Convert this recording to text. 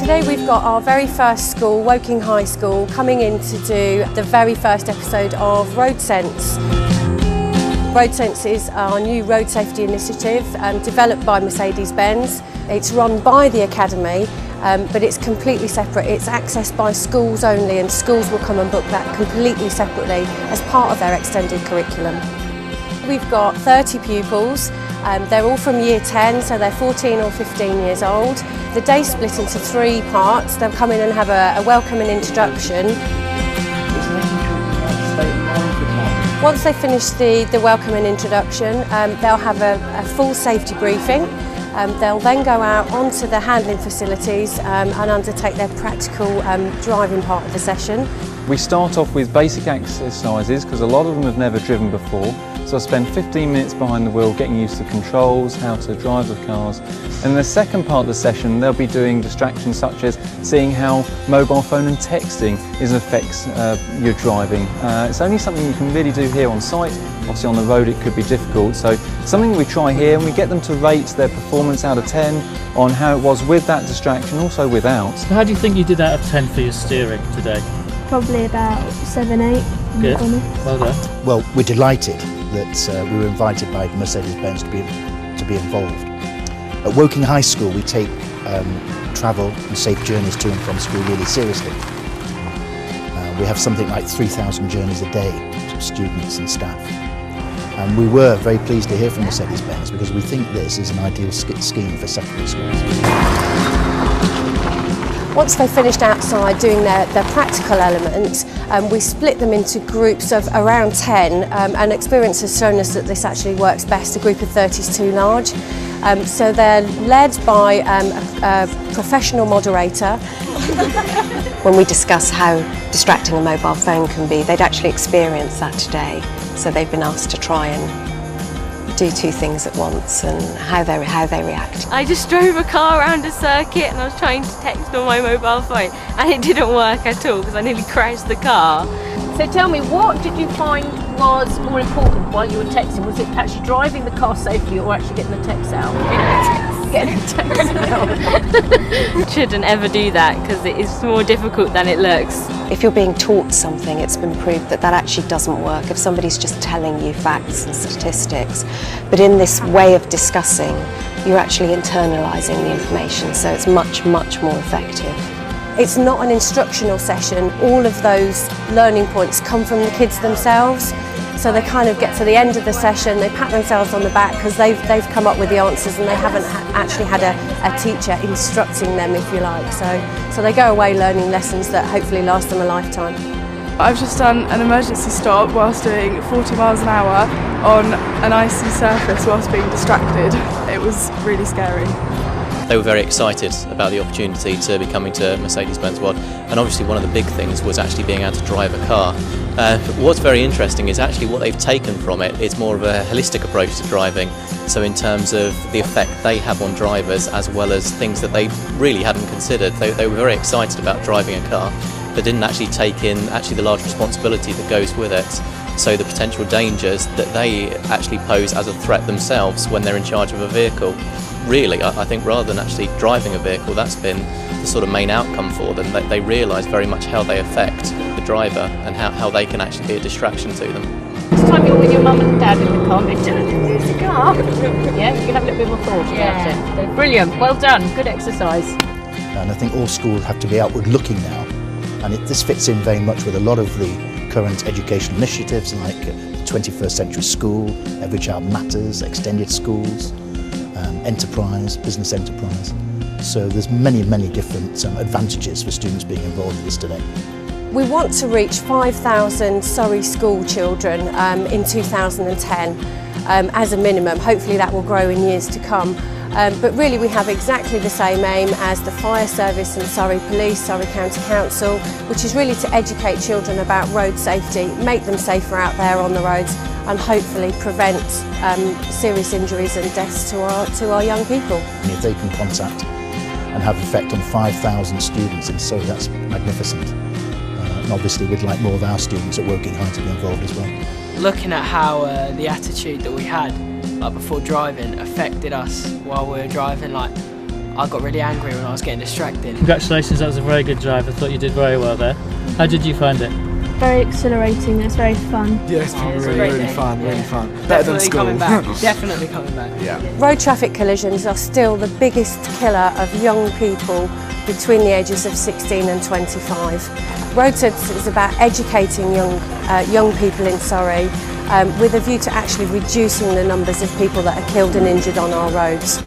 Today we've got our very first school, Woking High School, coming in to do the very first episode of Roadsense. Roadsense is our new road safety initiative developed by Mercedes-Benz. It's run by the Academy, but it's completely separate. It's accessed by schools only, and schools will come and book that completely separately as part of their extended curriculum. We've got 30 pupils. They're all from year 10, so they're 14 or 15 years old. The day's split into 3 parts. They'll come in and have a welcome and introduction. Once they finish the welcome and introduction, they'll have a full safety briefing. They'll then go out onto the handling facilities and undertake their practical driving part of the session. We start off with basic exercises because a lot of them have never driven before. So I spend 15 minutes behind the wheel getting used to controls, how to drive the cars. And in the second part of the session they'll be doing distractions such as seeing how mobile phone and texting affects your driving. It's only something you can really do here on site. Obviously on the road it could be difficult. So something we try here, and we get them to rate their performance out of 10 on how it was with that distraction, also without. How do you think you did out of 10 for your steering today? Probably about 7, 8. Good, well done. Well, we're delighted that we were invited by Mercedes-Benz to be involved. At Woking High School we take travel and safe journeys to and from school really seriously. We have something like 3,000 journeys a day to students and staff. And we were very pleased to hear from Mercedes-Benz because we think this is an ideal scheme for secondary schools. Once they've finished outside doing their practical elements, we split them into groups of around 10, and experience has shown us that this actually works best. A group of 30 is too large. So they're led by a professional moderator. When we discuss how distracting a mobile phone can be, they'd actually experienced that today. So they've been asked to try and do 2 things at once and how they react. I just drove a car around a circuit and I was trying to text on my mobile phone and it didn't work at all because I nearly crashed the car. So tell me, what did you find was more important while you were texting? Was it actually driving the car safely or actually getting the text out? Getting the text out. Shouldn't ever do that because it is more difficult than it looks. If you're being taught something, it's been proved that actually doesn't work if somebody's just telling you facts and statistics. But in this way of discussing, you're actually internalising the information, so it's much, much more effective. It's not an instructional session. All of those learning points come from the kids themselves. So they kind of get to the end of the session, they pat themselves on the back because they've come up with the answers and they haven't actually had a teacher instructing them, if you like. So they go away learning lessons that hopefully last them a lifetime. I've just done an emergency stop whilst doing 40 miles an hour on an icy surface whilst being distracted. It was really scary. They were very excited about the opportunity to be coming to Mercedes-Benz World, and obviously one of the big things was actually being able to drive a car. What's very interesting is actually what they've taken from it is more of a holistic approach to driving, so in terms of the effect they have on drivers as well as things that they really hadn't considered. They were very excited about driving a car but didn't actually take in the large responsibility that goes with it. So the potential dangers that they actually pose as a threat themselves when they're in charge of a vehicle. Really, I think rather than actually driving a vehicle, that's been the sort of main outcome for them. They realise very much how they affect the driver and how they can actually be a distraction to them. This time you're with your mum and dad in the car, they don't use the car. Yeah, you can have a little bit more thought about it. Brilliant, well done, good exercise. And I think all schools have to be outward looking now, and this fits in very much with a lot of the current educational initiatives like the 21st Century School, Every Child Matters, extended schools, enterprise, business enterprise. So there's many different advantages for students being involved in this today. We want to reach 5,000 Surrey school children in 2010 as a minimum. Hopefully that will grow in years to come. But really we have exactly the same aim as the Fire Service and Surrey Police, Surrey County Council, which is really to educate children about road safety, make them safer out there on the roads and hopefully prevent serious injuries and deaths to our young people. And if they can contact and have effect on 5,000 students in Surrey, that's magnificent. And obviously we'd like more of our students at Woking High to be involved as well. Looking at how the attitude that we had before driving affected us while we were driving, I got really angry when I was getting distracted. Congratulations, that was a very good drive. I thought you did very well there. How did you find it? Very exhilarating, it's very fun. Yeah, it's really fun, really fun. Better than school. Coming back. Definitely coming back. Yeah. Road traffic collisions are still the biggest killer of young people between the ages of 16 and 25. Roadsense is about educating young people in Surrey with a view to actually reducing the numbers of people that are killed and injured on our roads.